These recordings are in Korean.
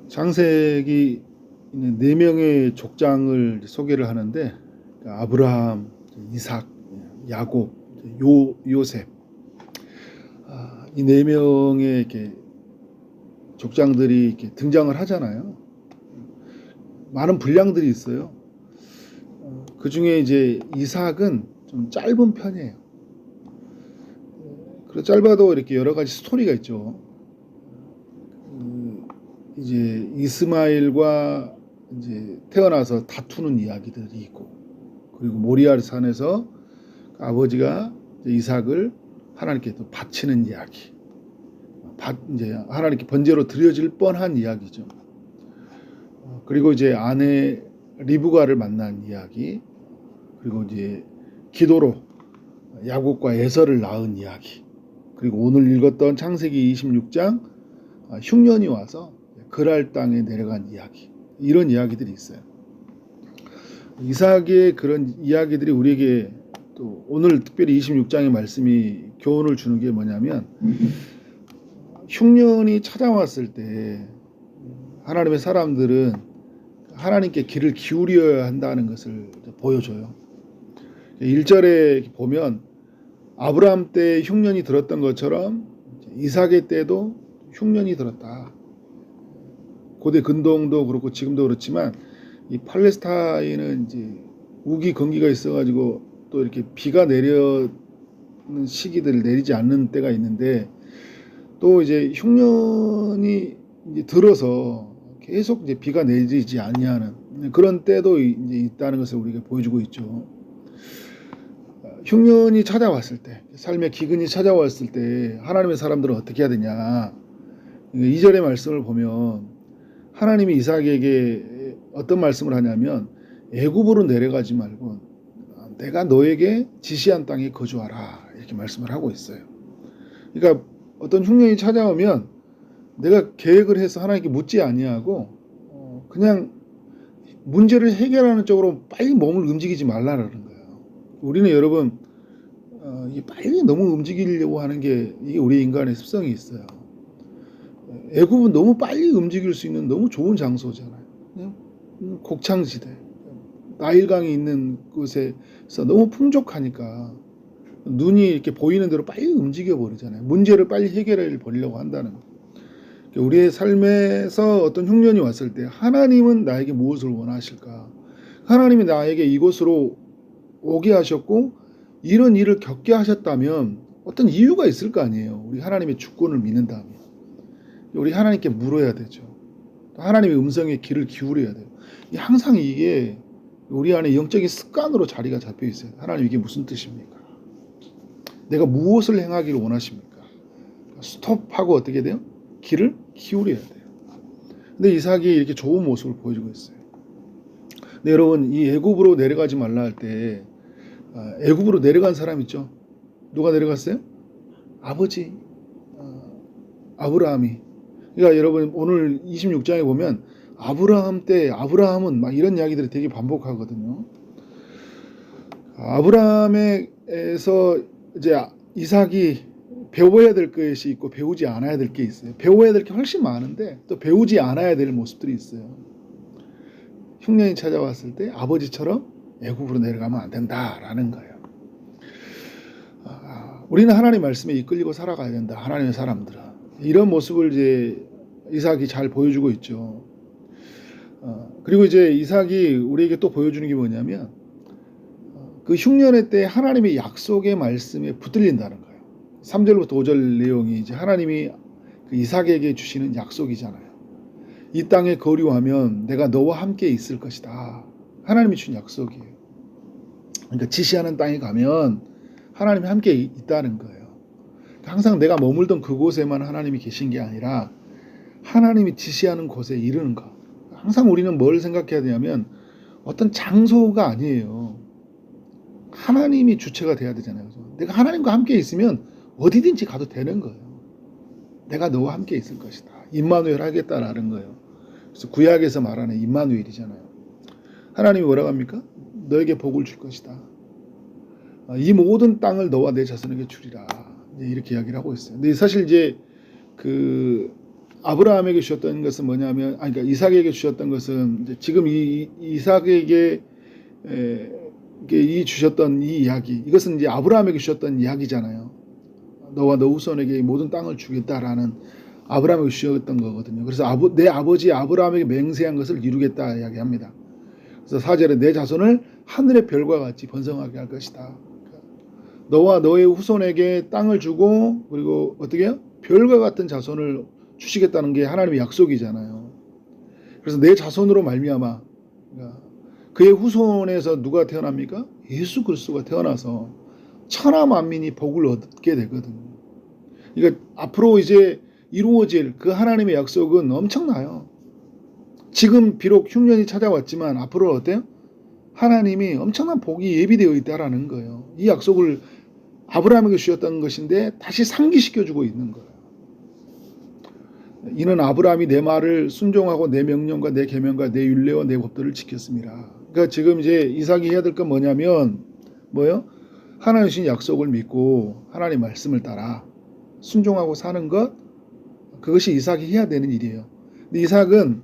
창세기 네 명의 족장을 소개를 하는데 아브라함, 이삭, 야곱, 요셉 이 네 명의 이렇게 족장들이 이렇게 등장을 하잖아요. 많은 분량들이 있어요. 그 중에 이제 이삭은 좀 짧은 편이에요. 그래서 짧아도 이렇게 여러 가지 스토리가 있죠. 이제 이스마엘과 이제 태어나서 다투는 이야기들이 있고, 그리고 모리아 산에서 아버지가 이삭을 하나님께 또 바치는 이야기, 이제 하나님께 번제로 드려질 뻔한 이야기죠. 그리고 이제 아내 리브가를 만난 이야기, 그리고 이제 기도로 야곱과 에서를 낳은 이야기, 그리고 오늘 읽었던 창세기 26장 흉년이 와서 그랄 땅에 내려간 이야기, 이런 이야기들이 있어요. 이삭의 그런 이야기들이 우리에게 또 오늘 특별히 26장의 말씀이 교훈을 주는 게 뭐냐면, 흉년이 찾아왔을 때 하나님의 사람들은 하나님께 귀를 기울여야 한다는 것을 보여줘요. 1절에 보면 아브라함 때 흉년이 들었던 것처럼 이삭의 때도 흉년이 들었다. 고대 근동도 그렇고 지금도 그렇지만 이 팔레스타인은 이제 우기 건기가 있어가지고 또 이렇게 비가 내려는 시기들 내리지 않는 때가 있는데, 또 이제 흉년이 이제 들어서 계속 이제 비가 내리지 아니하는 그런 때도 이제 있다는 것을 우리가 보여주고 있죠. 흉년이 찾아왔을 때, 삶의 기근이 찾아왔을 때 하나님의 사람들은 어떻게 해야 되냐. 2절의 말씀을 보면 하나님이 이삭에게 어떤 말씀을 하냐면, 애굽으로 내려가지 말고 내가 너에게 지시한 땅에 거주하라, 이렇게 말씀을 하고 있어요. 그러니까 어떤 흉년이 찾아오면 내가 계획을 해서 하나님께 묻지 아니하고 그냥 문제를 해결하는 쪽으로 빨리 몸을 움직이지 말라는 거예요. 우리는 여러분 빨리 너무 움직이려고 하는 게 이게 우리 인간의 습성이 있어요. 애굽은 너무 빨리 움직일 수 있는 너무 좋은 장소잖아요. 곡창지대, 나일강이 있는 곳에서 너무 풍족하니까 눈이 이렇게 보이는 대로 빨리 움직여 버리잖아요. 문제를 빨리 해결해 보려고 한다는 거예요. 우리의 삶에서 어떤 흉년이 왔을 때 하나님은 나에게 무엇을 원하실까? 하나님이 나에게 이곳으로 오게 하셨고 이런 일을 겪게 하셨다면 어떤 이유가 있을 거 아니에요. 우리 하나님의 주권을 믿는다면 우리 하나님께 물어야 되죠. 하나님의 음성에 귀를 기울여야 돼요. 항상 이게 우리 안에 영적인 습관으로 자리가 잡혀 있어요. 하나님, 이게 무슨 뜻입니까? 내가 무엇을 행하기를 원하십니까? 스톱하고 어떻게 돼요? 귀를 기울여야 돼요. 근데 이삭이 이렇게 좋은 모습을 보여주고 있어요. 근데 여러분, 이 애굽으로 내려가지 말라 할 때 애굽으로 내려간 사람 있죠? 누가 내려갔어요? 아버지 아브라함이. 그러니까 여러분, 오늘 26장에 보면 아브라함 때 아브라함은 막 이런 이야기들이 되게 반복하거든요. 아브라함에서 이제 이삭이 배워야 될 것이 있고 배우지 않아야 될 게 있어요. 배워야 될 게 훨씬 많은데 또 배우지 않아야 될 모습들이 있어요. 흉년이 찾아왔을 때 아버지처럼 애굽으로 내려가면 안 된다라는 거예요. 우리는 하나님 말씀에 이끌리고 살아가야 된다. 하나님의 사람들은 이런 모습을 이제 이삭이 잘 보여주고 있죠. 그리고 이제 이삭이 우리에게 또 보여주는 게 뭐냐면, 그 흉년의 때 하나님의 약속의 말씀에 붙들린다는 거예요. 3절부터 5절 내용이 이제 하나님이 그 이삭에게 주시는 약속이잖아요. 이 땅에 거류하면 내가 너와 함께 있을 것이다. 하나님이 준 약속이에요. 그러니까 지시하는 땅에 가면 하나님이 함께 있다는 거예요. 항상 내가 머물던 그곳에만 하나님이 계신 게 아니라 하나님이 지시하는 곳에 이르는 것. 항상 우리는 뭘 생각해야 되냐면 어떤 장소가 아니에요. 하나님이 주체가 돼야 되잖아요. 내가 하나님과 함께 있으면 어디든지 가도 되는 거예요. 내가 너와 함께 있을 것이다. 임마누엘 하겠다라는 거예요. 그래서 구약에서 말하는 임마누엘이잖아요. 하나님이 뭐라고 합니까? 너에게 복을 줄 것이다. 이 모든 땅을 너와 내 자손에게 주리라. 이렇게 이야기를 하고 있어요. 근데 사실 이제 그 아브라함에게 주셨던 것은 뭐냐면, 그러니까 이삭에게 주셨던 것은 이제 지금 이삭에게 이 주셨던 이 이야기, 이것은 이제 아브라함에게 주셨던 이야기잖아요. 너와 너 후손에게 모든 땅을 주겠다라는 아브라함에게 주셨던 거거든요. 그래서 내 아버지 아브라함에게 맹세한 것을 이루겠다 이야기합니다. 그래서 4절에 내 자손을 하늘의 별과 같이 번성하게 할 것이다. 너와 너의 후손에게 땅을 주고, 그리고 어떻게 해요? 별과 같은 자손을 주시겠다는 게 하나님의 약속이잖아요. 그래서 내 자손으로 말미암아, 그의 후손에서 누가 태어납니까? 예수 그리스도가 태어나서 천하 만민이 복을 얻게 되거든요. 그러니까 앞으로 이제 이루어질 그 하나님의 약속은 엄청나요. 지금 비록 흉년이 찾아왔지만 앞으로 어때요? 하나님이 엄청난 복이 예비되어 있다라는 거예요. 이 약속을 아브라함에게 주셨던 것인데 다시 상기시켜주고 있는 거예요. 이는 아브라함이 내 말을 순종하고 내 명령과 내 계명과 내 율례와 내 법도를 지켰습니다. 그러니까 지금 이제 이삭이 해야 될 건 뭐냐면 뭐예요? 하나님 주신 약속을 믿고 하나님 말씀을 따라 순종하고 사는 것, 그것이 이삭이 해야 되는 일이에요. 근데 이삭은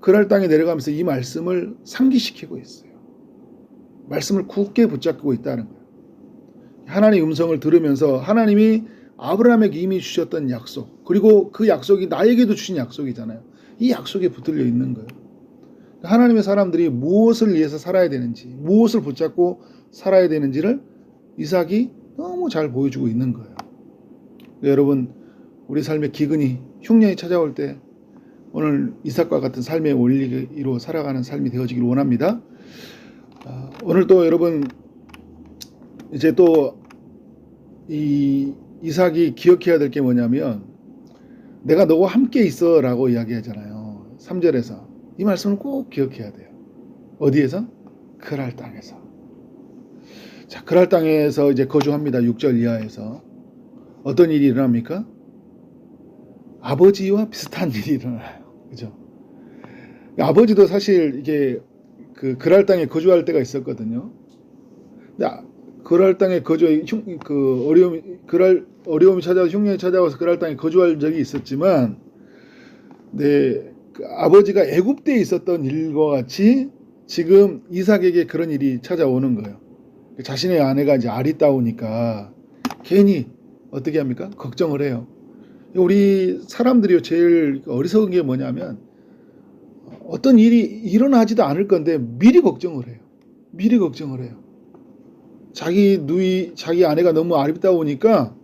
그랄 땅에 내려가면서 이 말씀을 상기시키고 있어요. 말씀을 굳게 붙잡고 있다는 거예요. 하나님의 음성을 들으면서 하나님이 아브라함에게 이미 주셨던 약속, 그리고 그 약속이 나에게도 주신 약속이잖아요. 이 약속에 붙들려 있는 거예요. 하나님의 사람들이 무엇을 위해서 살아야 되는지, 무엇을 붙잡고 살아야 되는지를 이삭이 너무 잘 보여주고 있는 거예요. 여러분, 우리 삶의 기근이, 흉년이 찾아올 때 오늘 이삭과 같은 삶의 원리로 살아가는 삶이 되어지길 원합니다. 오늘 또 여러분, 이제 또 이 이삭이 기억해야 될 게 뭐냐면, 내가 너와 함께 있어 라고 이야기하잖아요. 3절에서. 이 말씀을 꼭 기억해야 돼요. 어디에서? 그랄 땅에서. 자, 그랄 땅에서 이제 거주합니다. 6절 이하에서. 어떤 일이 일어납니까? 아버지와 비슷한 일이 일어나요. 그죠? 아버지도 사실 이게 그랄 땅에 거주할 때가 있었거든요. 근데 그랄 땅에 어려움이 찾아와서 흉년이 찾아와서 그랄 땅에 거주할 적이 있었지만, 네, 아버지가 애굽대에 있었던 일과 같이 지금 이삭에게 그런 일이 찾아오는 거예요. 자신의 아내가 이제 아리따우니까 괜히 어떻게 합니까? 걱정을 해요. 우리 사람들이 제일 어리석은 게 뭐냐면, 어떤 일이 일어나지도 않을 건데 미리 걱정을 해요. 미리 걱정을 해요. 자기 아내가 너무 아리따우니까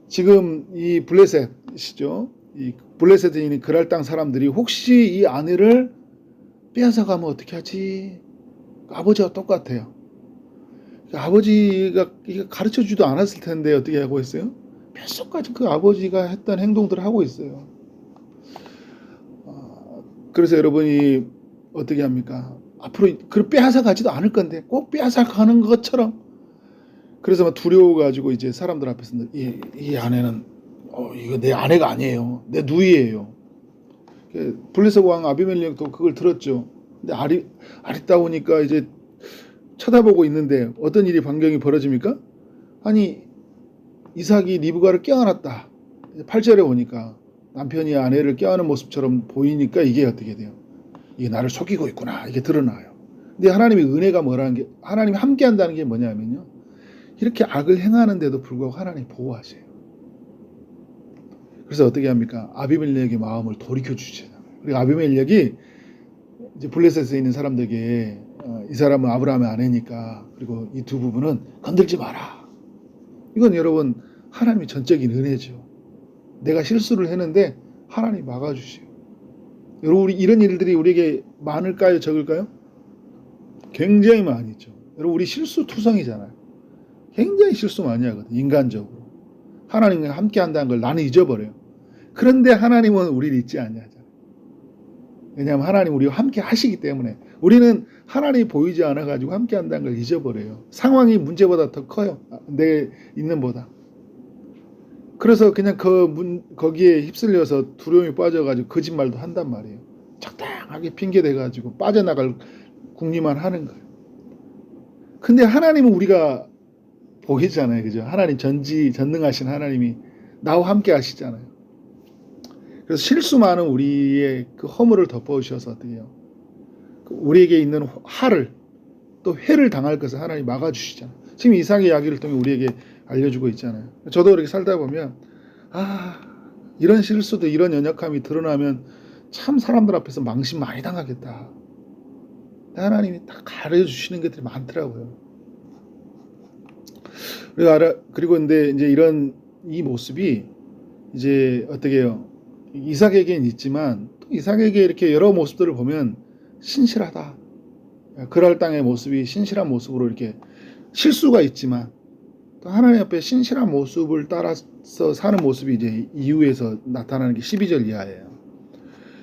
지금 이 블레셋이죠. 이 블레셋에 있는 그랄 땅 사람들이 혹시 이 아내를 빼앗아 가면 어떻게 하지? 아버지와 똑같아요. 아버지가 가르쳐 주지도 않았을 텐데 어떻게 하고 있어요? 뼛속까지 그 아버지가 했던 행동들을 하고 있어요. 그래서 여러분이 어떻게 합니까? 앞으로 빼앗아 가지도 않을 건데 꼭 빼앗아 가는 것처럼, 그래서 막 두려워가지고 이제 사람들 앞에서 이 아내는 이거 내 아내가 아니에요. 내 누이예요. 블레셋 왕 아비멜렉도 그걸 들었죠. 근데 아리따우니까 이제 쳐다보고 있는데 어떤 일이 반경이 벌어집니까? 아니, 이삭이 리브가를 껴안았다. 8절에 오니까 남편이 아내를 껴안은 모습처럼 보이니까 이게 어떻게 돼요? 이게 나를 속이고 있구나. 이게 드러나요. 근데 하나님의 은혜가 뭐라는 게, 하나님이 함께 한다는 게 뭐냐면요, 이렇게 악을 행하는데도 불구하고 하나님이 보호하세요. 그래서 어떻게 합니까? 아비멜렉의 마음을 돌이켜 주시잖아요. 그리고 아비멜렉이 이제 블레셋에 있는 사람들에게 이 사람은 아브라함의 아내니까, 그리고 이 두 부부는 건들지 마라. 이건 여러분 하나님의 전적인 은혜죠. 내가 실수를 했는데 하나님이 막아주세요. 여러분, 우리 이런 일들이 우리에게 많을까요? 적을까요? 굉장히 많이 있죠. 여러분, 우리 실수투성이잖아요. 굉장히 실수 많이 하거든요. 인간적으로. 하나님과 함께 한다는 걸 나는 잊어버려요. 그런데 하나님은 우리를 잊지 않냐잖아요. 왜냐하면 하나님 우리와 함께 하시기 때문에. 우리는 하나님이 보이지 않아가지고 함께 한다는 걸 잊어버려요. 상황이 문제보다 더 커요. 내 있는 보다. 그래서 그냥 거기에 휩쓸려서 두려움이 빠져가지고 거짓말도 한단 말이에요. 적당하게 핑계대가지고 빠져나갈 궁리만 하는 거예요. 근데 하나님은 우리가 보이잖아요. 그죠? 하나님 전능하신 하나님이 나와 함께 하시잖아요. 그래서 실수 많은 우리의 그 허물을 덮어주셔서 어떻게 해요? 우리에게 있는 화를 또 회를 당할 것을 하나님 막아주시잖아요. 지금 이삭의 이야기를 통해 우리에게 알려주고 있잖아요. 저도 그렇게 살다 보면 이런 실수도 이런 연약함이 드러나면 참 사람들 앞에서 망신 많이 당하겠다. 하나님이 다 가르쳐주시는 것들이 많더라고요. 그리고 근데 이제 이 모습이 이제 어떻게 해요? 이삭에게는 있지만 또 이삭에게 이렇게 여러 모습들을 보면 신실하다. 그랄 땅의 모습이 신실한 모습으로 이렇게 실수가 있지만 또 하나님 앞에 신실한 모습을 따라서 사는 모습이 이제 이후에서 나타나는 게 12절 이하예요.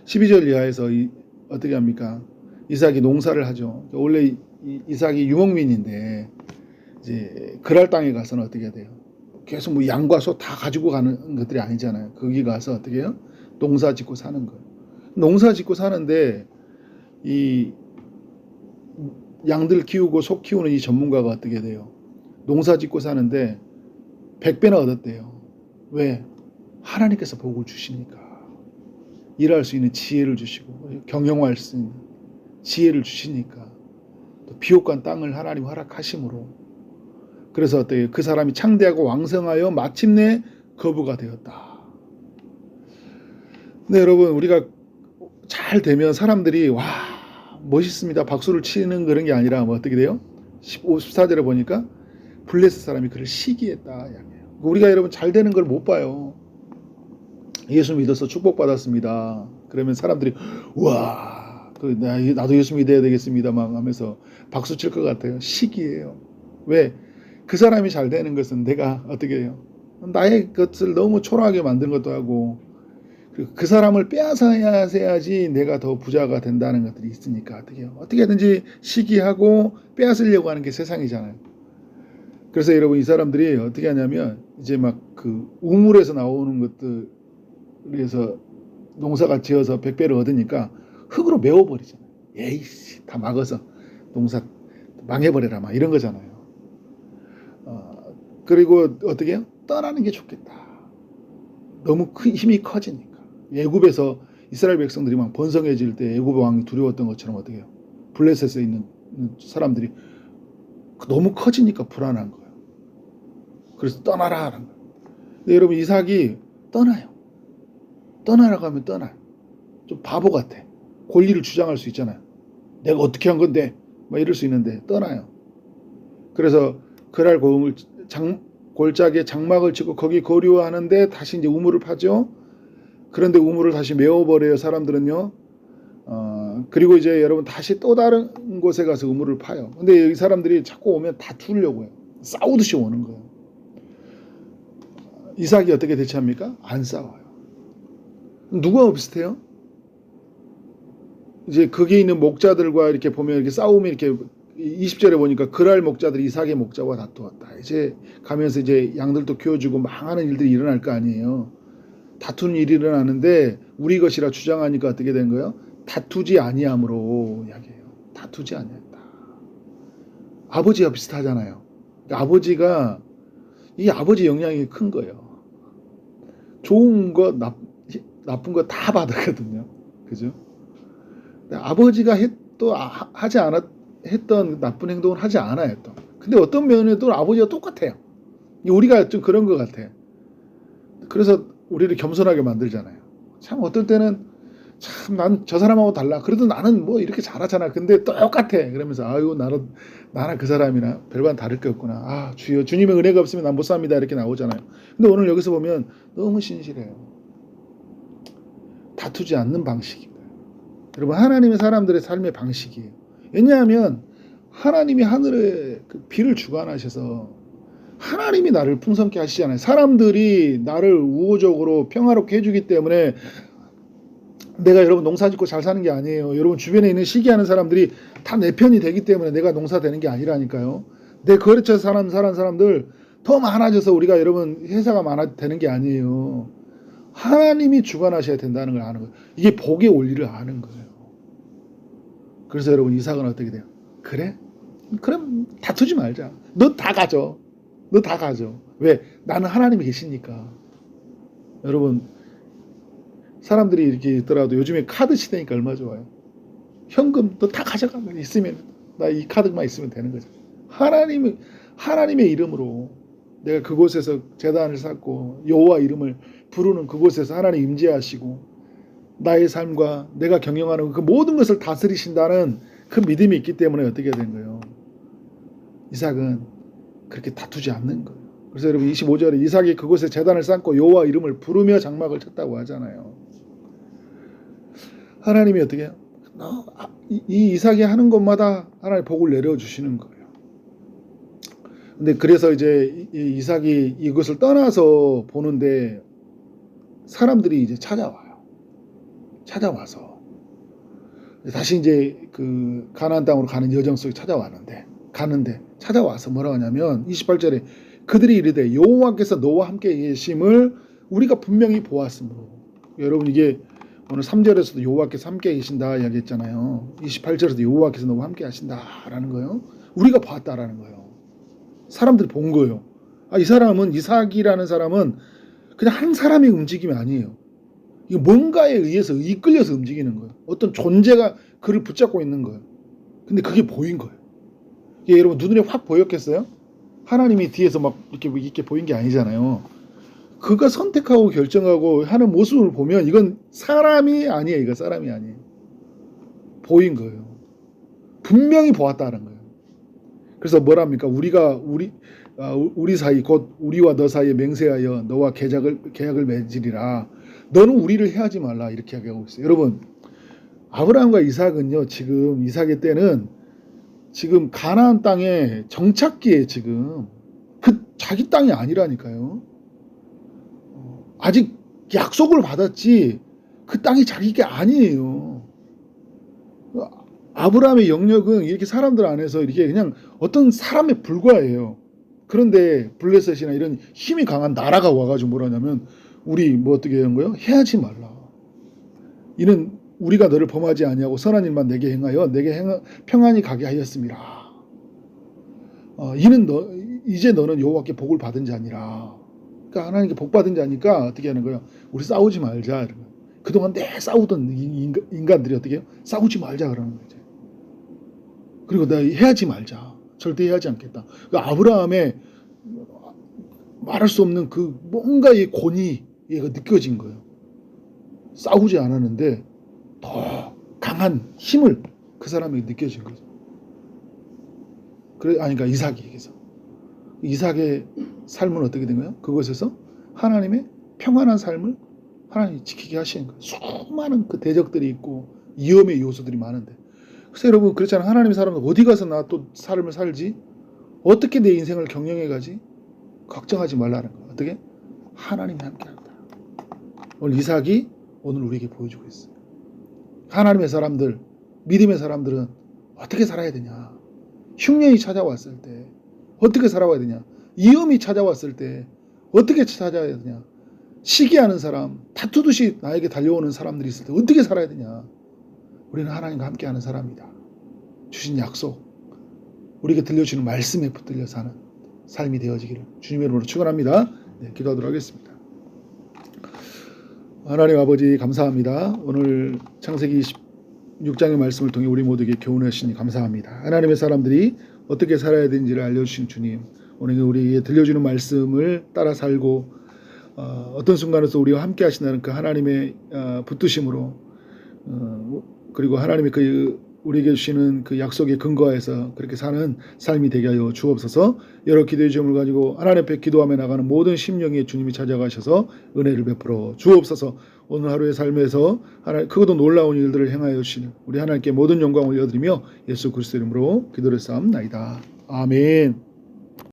12절 이하에서 어떻게 합니까? 이삭이 농사를 하죠. 원래 이삭이 유목민인데 이제 그랄 땅에 가서는 어떻게 돼요? 계속 뭐 양과 소 다 가지고 가는 것들이 아니잖아요. 거기 가서 어떻게 해요? 농사 짓고 사는 거예요. 농사 짓고 사는데 이 양들 키우고 소 키우는 이 전문가가 어떻게 돼요? 농사 짓고 사는데 100배나 얻었대요. 왜? 하나님께서 복을 주시니까. 일할 수 있는 지혜를 주시고 경영할 수 있는 지혜를 주시니까 또 비옥한 땅을 하나님 허락하심으로 그래서 어때요? 그 사람이 창대하고 왕성하여 마침내 거부가 되었다. 근데 여러분 우리가 잘 되면 사람들이 와 멋있습니다 박수를 치는 그런 게 아니라 뭐 어떻게 돼요? 14절에 보니까 블레셋 사람이 그를 시기했다. 우리가 여러분 잘 되는 걸 못 봐요. 예수 믿어서 축복받았습니다. 그러면 사람들이 우와 나도 예수 믿어야 되겠습니다 막 하면서 박수 칠 것 같아요. 시기예요. 왜? 그 사람이 잘 되는 것은 내가 어떻게 해요? 나의 것을 너무 초라하게 만든 것도 하고 그 사람을 빼앗아야지 내가 더 부자가 된다는 것들이 있으니까 어떻게 해요? 어떻게든지 시기하고 빼앗으려고 하는 게 세상이잖아요. 그래서 여러분 이 사람들이 어떻게 하냐면 이제 막 그 우물에서 나오는 것들에서 농사가 지어서 100배를 얻으니까 흙으로 메워버리잖아요. 에이씨 다 막아서 농사 망해버려라 막 이런 거잖아요. 그리고 어떻게 해요? 떠나는 게 좋겠다. 너무 힘이 커지니까. 애굽에서 이스라엘 백성들이 막 번성해질 때 애굽 왕이 두려웠던 것처럼 어떻게 해요? 블레셋에 있는 사람들이 너무 커지니까 불안한 거예요. 그래서 떠나라 하는 거예요. 근데 여러분 이삭이 떠나요. 떠나라고 하면 떠나요. 좀 바보 같아. 권리를 주장할 수 있잖아요. 내가 어떻게 한 건데 막 이럴 수 있는데 떠나요. 그래서 그랄 골짜기에 장막을 치고 거기 거류하는데 다시 이제 우물을 파죠. 그런데 우물을 다시 메워버려요. 사람들은요. 그리고 이제 여러분 다시 또 다른 곳에 가서 우물을 파요. 근데 이 사람들이 자꾸 오면 다투려고 해요. 싸우듯이 오는 거예요. 이삭이 어떻게 대처합니까? 안 싸워요. 누구와 비슷해요? 이제 거기에 있는 목자들과 이렇게 보면 이렇게 싸우면 이렇게 20절에 보니까 그랄 목자들이 이삭의 목자와 다투었다. 이제 가면서 이제 양들도 키워주고 망하는 일들이 일어날 거 아니에요. 다투는 일이 일어나는데 우리 것이라 주장하니까 어떻게 된 거예요? 다투지 아니함으로 이야기해요. 다투지 아니했다. 아버지와 비슷하잖아요. 그러니까 아버지가 이 아버지 영향이 큰 거예요. 좋은 거 나쁜 거 다 받았거든요. 그죠? 아버지가 하지 했던 나쁜 행동을 하지 않아요. 또. 근데 어떤 면에도 아버지가 똑같아요. 우리가 좀 그런 것 같아. 그래서 우리를 겸손하게 만들잖아요. 참 어떨 때는 참 난 저 사람하고 달라. 그래도 나는 뭐 이렇게 잘하잖아. 근데 똑같아. 그러면서 아유 나랑 그 사람이나 별반 다를 게 없구나. 아 주여 주님의 은혜가 없으면 난 못 삽니다. 이렇게 나오잖아요. 근데 오늘 여기서 보면 너무 신실해요. 다투지 않는 방식입니다. 여러분 하나님의 사람들의 삶의 방식이에요. 왜냐하면 하나님이 하늘에 그 비를 주관하셔서 하나님이 나를 풍성케 하시잖아요. 사람들이 나를 우호적으로 평화롭게 해주기 때문에 내가 여러분 농사 짓고 잘 사는 게 아니에요. 여러분 주변에 있는 시기하는 사람들이 다 내 편이 되기 때문에 내가 농사 되는 게 아니라니까요. 내 거래처에서 사는 사람들 더 많아져서 우리가 여러분 회사가 되는 게 아니에요. 하나님이 주관하셔야 된다는 걸 아는 거예요. 이게 복의 원리를 아는 거예요. 그래서 여러분 이삭은 어떻게 돼요? 그래? 그럼 다투지 말자. 너 다 가져. 너 다 가져. 왜? 나는 하나님이 계시니까. 여러분 사람들이 이렇게 있더라도 요즘에 카드 시대니까 얼마나 좋아요. 현금 너 다 가져가. 있으면 나 이 카드만 있으면 되는 거죠. 하나님의 이름으로 내가 그곳에서 제단을 쌓고 여호와 이름을 부르는 그곳에서 하나님 임재하시고 나의 삶과 내가 경영하는 그 모든 것을 다스리신다는 그 믿음이 있기 때문에 어떻게 된 거예요? 이삭은 그렇게 다투지 않는 거예요. 그래서 여러분 25절에 이삭이 그곳에 제단을 쌓고 여호와 이름을 부르며 장막을 쳤다고 하잖아요. 하나님이 어떻게 해요? 이 이삭이 하는 것마다 하나님 복을 내려주시는 거예요. 근데 그래서 이제 이삭이 이것을 떠나서 보는데 사람들이 이제 찾아와서 다시 이제 그 가나안 땅으로 가는 여정 속에 찾아와서 뭐라고 하냐면 28절에 그들이 이르되 여호와께서 너와 함께 계심을 우리가 분명히 보았으므로. 여러분 이게 오늘 3절에서도 여호와께서 함께 계신다 이야기했잖아요. 28절에도 여호와께서 너와 함께 하신다라는 거예요. 우리가 봤다라는 거예요. 사람들이 본 거예요. 이 사람은 이삭이라는 사람은 그냥 한 사람의 움직임이 아니에요. 이게 뭔가에 의해서 이끌려서 움직이는 거예요. 어떤 존재가 그를 붙잡고 있는 거예요. 근데 그게 보인 거예요. 이게 여러분 눈에 확 보였겠어요? 하나님이 뒤에서 막 이렇게 보인 게 아니잖아요. 그가 선택하고 결정하고 하는 모습을 보면 이건 사람이 아니에요. 이거 사람이 아니에요. 보인 거예요. 분명히 보았다는 거예요. 그래서 뭐랍니까? 우리 사이 곧 우리와 너 사이에 맹세하여 너와 계약을 맺으리라. 너는 우리를 해하지 말라. 이렇게 하고 있어요. 여러분 아브라함과 이삭은요. 지금 이삭의 때는 지금 가나안 땅에 정착기에 지금 그 자기 땅이 아니라니까요. 아직 약속을 받았지 그 땅이 자기 게 아니에요. 아브라함의 영역은 이렇게 사람들 안에서 이렇게 그냥 어떤 사람에 불과해요. 그런데 블레셋이나 이런 힘이 강한 나라가 와가지고 뭐라냐면 우리 뭐 어떻게 하는 거예요? 해하지 말라. 이는 우리가 너를 범하지 아니하고 선한 일만 내게 행하여 내게 평안히 가게 하였음이라. 이제 너는 여호와께 복을 받은 자니라. 그러니까 하나님께 복 받은 자니까 어떻게 하는 거예요? 우리 싸우지 말자. 그동안 내 싸우던 인간들이 어떻게 해요? 싸우지 말자 그러는 거죠. 그리고 나 해하지 말자. 절대 해하지 않겠다. 그러니까 아브라함의 말할 수 없는 그 뭔가의 권위 얘가 느껴진 거예요. 싸우지 않았는데 더 강한 힘을 그 사람에게 느껴진 거죠. 그러니까 이삭에게서. 이삭의 삶은 어떻게 된 거예요? 그곳에서 하나님의 평안한 삶을 하나님이 지키게 하시는 거예요. 수많은 그 대적들이 있고 위험의 요소들이 많은데. 그래서 여러분 그렇잖아요. 하나님의 사람은 어디 가서 나 또 삶을 살지? 어떻게 내 인생을 경영해 가지? 걱정하지 말라는 거예요. 어떻게? 하나님이 함께한다. 오늘 이삭이 오늘 우리에게 보여주고 있어요. 하나님의 사람들, 믿음의 사람들은 어떻게 살아야 되냐? 흉년이 찾아왔을 때 어떻게 살아와야 되냐? 위험이 찾아왔을 때 어떻게 찾아야 되냐? 시기하는 사람, 다투듯이 나에게 달려오는 사람들이 있을 때 어떻게 살아야 되냐? 우리는 하나님과 함께하는 사람이다. 주신 약속, 우리에게 들려주는 말씀에 붙들려 사는 삶이 되어지기를 주님의 이름으로 축원합니다. 네, 기도하도록 하겠습니다. 하나님 아버지 감사합니다. 오늘 창세기 26장의 말씀을 통해 우리 모두에게 교훈하시니 감사합니다. 하나님의 사람들이 어떻게 살아야 되는지를 알려주신 주님, 오늘 우리에게 들려주는 말씀을 따라 살고 어떤 순간에서 우리와 함께 하신다는 그 하나님의 붙드심으로 그리고 하나님의 우리에게 주시는 그 약속에 근거해서 그렇게 사는 삶이 되게 하여 주옵소서. 여러 기도의 제목을 가지고 하나님 앞에 기도하며 나가는 모든 심령에 주님이 찾아가셔서 은혜를 베풀어 주옵소서. 오늘 하루의 삶에서 크고도 놀라운 일들을 행하여 주시는 우리 하나님께 모든 영광을 올려드리며 예수 그리스도 이름으로 기도를 쌓옵나이다. 아멘.